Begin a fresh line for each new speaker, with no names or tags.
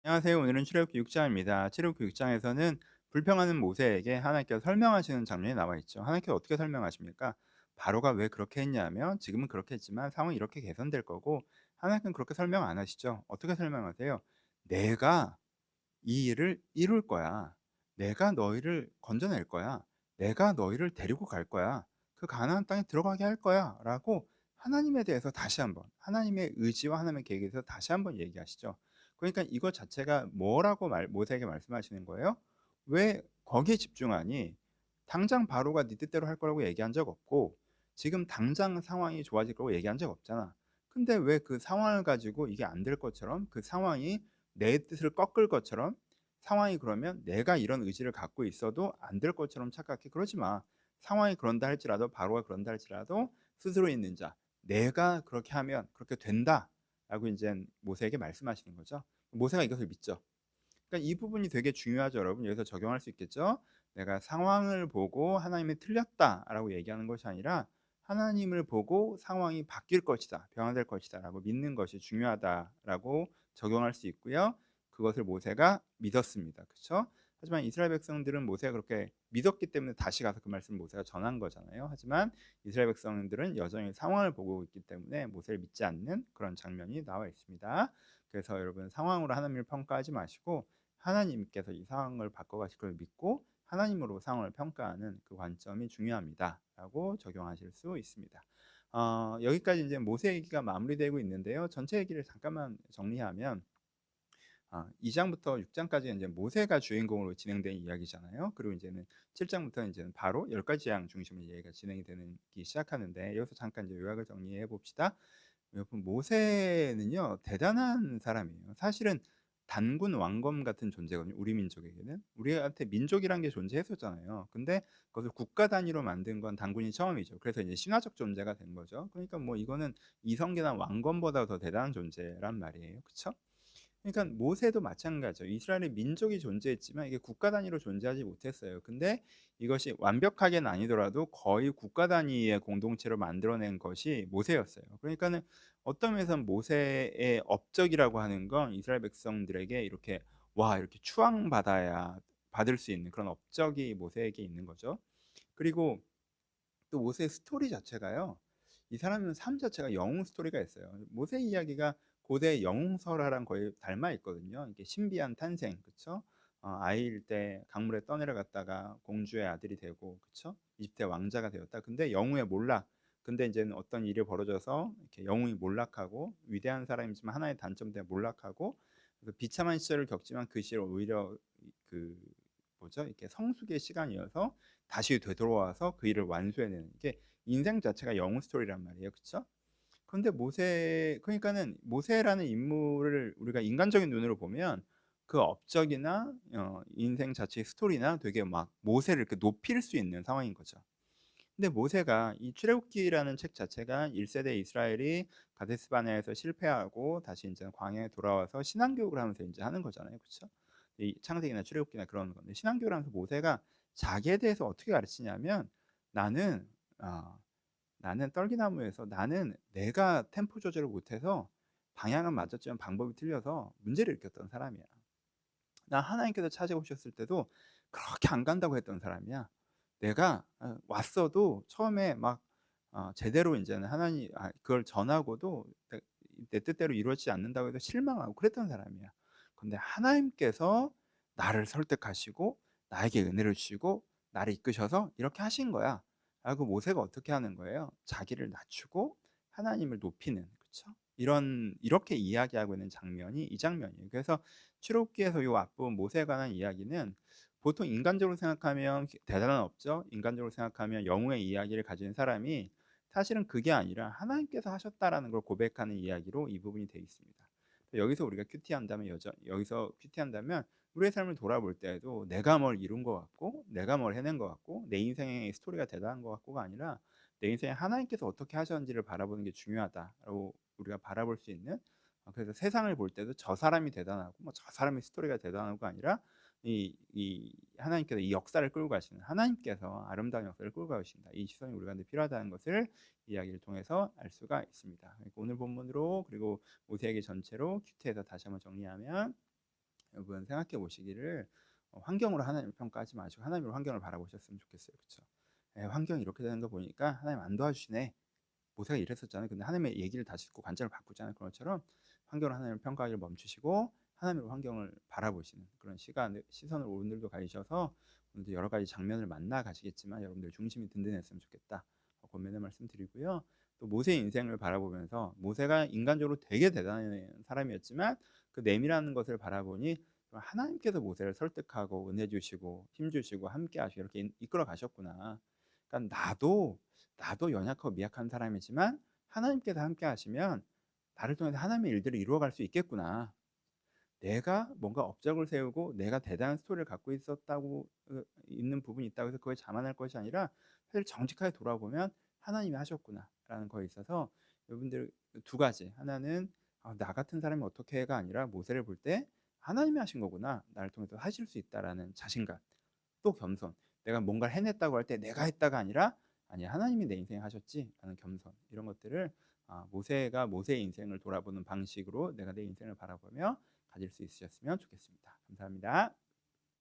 안녕하세요. 오늘은 출애굽기 6장입니다. 출애굽기 6장에서는 불평하는 모세에게 하나님께서 설명하시는 장면이 나와 있죠. 하나님께서 어떻게 설명하십니까? 바로가 왜 그렇게 했냐면 지금은 그렇게 했지만 상황이 이렇게 개선될 거고, 하나님께서는 그렇게 설명 안 하시죠. 어떻게 설명하세요? 내가 이 일을 이룰 거야. 내가 너희를 건져낼 거야. 내가 너희를 데리고 갈 거야. 그 가나안 땅에 들어가게 할 거야라고 하나님에 대해서 다시 한번, 하나님의 의지와 하나님의 계획에 대해서 다시 한번 얘기하시죠. 그러니까 이것 자체가 뭐라고 모세에게 말씀하시는 거예요? 왜 거기에 집중하니? 당장 바로가 네 뜻대로 할 거라고 얘기한 적 없고, 지금 당장 상황이 좋아질 거라고 얘기한 적 없잖아. 근데 왜 그 상황을 가지고 이게 안 될 것처럼, 그 상황이 내 뜻을 꺾을 것처럼, 상황이 그러면 내가 이런 의지를 갖고 있어도 안 될 것처럼 착각해. 그러지 마. 상황이 그런다 할지라도, 바로가 그런다 할지라도 스스로 있는 자, 내가 그렇게 하면 그렇게 된다라고 이제 모세에게 말씀하시는 거죠. 모세가 이것을 믿죠. 그러니까 이 부분이 되게 중요하죠, 여러분. 여기서 적용할 수 있겠죠. 내가 상황을 보고 하나님이 틀렸다라고 얘기하는 것이 아니라, 하나님을 보고 상황이 바뀔 것이다, 변화될 것이다라고 믿는 것이 중요하다라고 적용할 수 있고요. 그것을 모세가 믿었습니다. 그렇죠? 하지만 이스라엘 백성들은 모세가 그렇게 믿었기 때문에 다시 가서 그 말씀을 모세가 전한 거잖아요. 하지만 이스라엘 백성들은 여전히 상황을 보고 있기 때문에 모세를 믿지 않는 그런 장면이 나와 있습니다. 그래서 여러분, 상황으로 하나님을 평가하지 마시고 하나님께서 이 상황을 바꿔가실 걸 믿고 하나님으로 상황을 평가하는 그 관점이 중요합니다라고 적용하실 수 있습니다. 여기까지 이제 모세 얘기가 마무리되고 있는데요. 전체 얘기를 잠깐만 정리하면, 2장부터 6장까지 이제 모세가 주인공으로 진행된 이야기잖아요. 그리고 이제는 7장부터 이제는 바로 10가지 재앙 중심으로 이야기가 진행이 되기 시작하는데, 여기서 잠깐 이제 요약을 정리해 봅시다. 여러분, 모세는요 대단한 사람이에요. 사실은 단군 왕검 같은 존재거든요. 우리 민족에게는, 우리한테 민족이란 게 존재했었잖아요. 근데 그것을 국가 단위로 만든 건 단군이 처음이죠. 그래서 이제 신화적 존재가 된 거죠. 그러니까 뭐 이거는 이성계나 왕검보다 더 대단한 존재란 말이에요. 그렇죠? 그러니까 모세도 마찬가지죠. 이스라엘의 민족이 존재했지만 이게 국가 단위로 존재하지 못했어요. 근데 이것이 완벽하게는 아니더라도 거의 국가 단위의 공동체로 만들어낸 것이 모세였어요. 그러니까는 어떤 면에서는 모세의 업적이라고 하는 건 이스라엘 백성들에게 이렇게, 와, 이렇게 추앙받아야 받을 수 있는 그런 업적이 모세에게 있는 거죠. 그리고 또 모세의 스토리 자체가요, 이 사람은 삶 자체가 영웅 스토리가 있어요. 모세 이야기가 고대 영웅설화랑 거의 닮아 있거든요. 이게 신비한 탄생, 그렇죠? 아이일 때 강물에 떠내려갔다가 공주의 아들이 되고, 그렇죠? 이집트의 왕자가 되었다. 근데 영웅의 몰락. 근데 이제는 어떤 일이 벌어져서 이렇게 영웅이 몰락하고, 위대한 사람이지만 하나의 단점 때문에 몰락하고, 그래서 비참한 시절을 겪지만 그 시절 오히려 그 뭐죠? 이렇게 성숙의 시간이어서 다시 되돌아와서 그 일을 완수해내는, 이게 인생 자체가 영웅 스토리란 말이에요. 그렇죠? 그런데 그러니까는 모세라는 인물을 우리가 인간적인 눈으로 보면 그 업적이나 인생 자체의 스토리나 되게 막 모세를 이렇게 높일 수 있는 상황인 거죠. 근데 모세가 이 출애굽기라는 책 자체가 1세대 이스라엘이 가데스 바네아에서 실패하고 다시 이제 광야에 돌아와서 신앙교육을 하면서 이제 하는 거잖아요. 그렇죠? 이 창세기나 출애굽기나 그런 건데, 신앙교육을 하면서 모세가 자기에 대해서 어떻게 가르치냐면, 나는 어, 나는 떨기나무에서, 나는 내가 템포 조절을 못해서 방향은 맞았지만 방법이 틀려서 문제를 일으켰던 사람이야. 나 하나님께서 찾아오셨을 때도 그렇게 안 간다고 했던 사람이야. 내가 왔어도 처음에 막 제대로 이제는 하나님, 그걸 전하고도 내 뜻대로 이루어지지 않는다고 해서 실망하고 그랬던 사람이야. 근데 하나님께서 나를 설득하시고 나에게 은혜를 주시고 나를 이끄셔서 이렇게 하신 거야 라고 모세가 어떻게 하는 거예요? 자기를 낮추고 하나님을 높이는, 그렇죠? 이렇게 이야기하고 있는 장면이 이 장면이에요. 그래서 출애굽기에서 이 앞부분 모세에 관한 이야기는 보통 인간적으로 생각하면 대단한 업적, 인간적으로 생각하면 영웅의 이야기를 가진 사람이, 사실은 그게 아니라 하나님께서 하셨다라는 걸 고백하는 이야기로 이 부분이 되어 있습니다. 여기서 우리가 여기서 큐티한다면 우리의 삶을 돌아볼 때에도 내가 뭘 이룬 것 같고, 내가 뭘 해낸 것 같고, 내 인생의 스토리가 대단한 것 같고가 아니라, 내 인생에 하나님께서 어떻게 하셨는지를 바라보는 게 중요하다라고 우리가 바라볼 수 있는, 그래서 세상을 볼 때도 저 사람이 대단하고 뭐 저 사람의 스토리가 대단하고가 아니라, 이 하나님께서 이 역사를 끌고 가시는, 하나님께서 아름다운 역사를 끌고 가신다, 이 시선이 우리가 필요하다는 것을 이야기를 통해서 알 수가 있습니다. 그러니까 오늘 본문으로, 그리고 모세에게 전체로 큐티에서 다시 한번 정리하면, 여러분 생각해 보시기를 환경으로 하나님을 평가하지 마시고 하나님으로 환경을 바라보셨으면 좋겠어요. 그쵸? 예, 환경이 이렇게 되는 거 보니까 하나님 안 도와주시네. 모세가 이랬었잖아요. 근데 하나님의 얘기를 다시 듣고 관점을 바꾸잖아요. 그런 것처럼 환경으로 하나님을 평가하기를 멈추시고 하나님으로 환경을 바라보시는 그런 시선을 오늘도 가지셔서 오늘도 여러 가지 장면을 만나 가시겠지만 여러분들 중심이 든든했으면 좋겠다. 권면의 말씀 드리고요. 또 모세의 인생을 바라보면서 모세가 인간적으로 되게 대단한 사람이었지만 그 내밀한 것을 바라보니 하나님께서 모세를 설득하고 은혜 주시고 힘 주시고 함께 하시고 이렇게 이끌어 가셨구나. 그러니까 나도 연약하고 미약한 사람이지만 하나님께서 함께 하시면 나를 통해서 하나님의 일들을 이루어갈 수 있겠구나. 내가 뭔가 업적을 세우고 내가 대단한 스토리를 갖고 있었다고 있는 부분이 있다고 해서 그걸 자만할 것이 아니라 사실 정직하게 돌아보면 하나님이 하셨구나라는 거에 있어서 여러분들 두 가지 하나는 나 같은 사람이 어떻게 해가 아니라 모세를 볼 때 하나님이 하신 거구나 나를 통해서 하실 수 있다라는 자신감 또 겸손 내가 뭔가를 해냈다고 할 때 내가 했다가 아니라 아니 하나님이 내 인생에 하셨지라는 겸손 이런 것들을 모세가 모세의 인생을 돌아보는 방식으로 내가 내 인생을 바라보며 가질 수 있으셨으면 좋겠습니다. 감사합니다.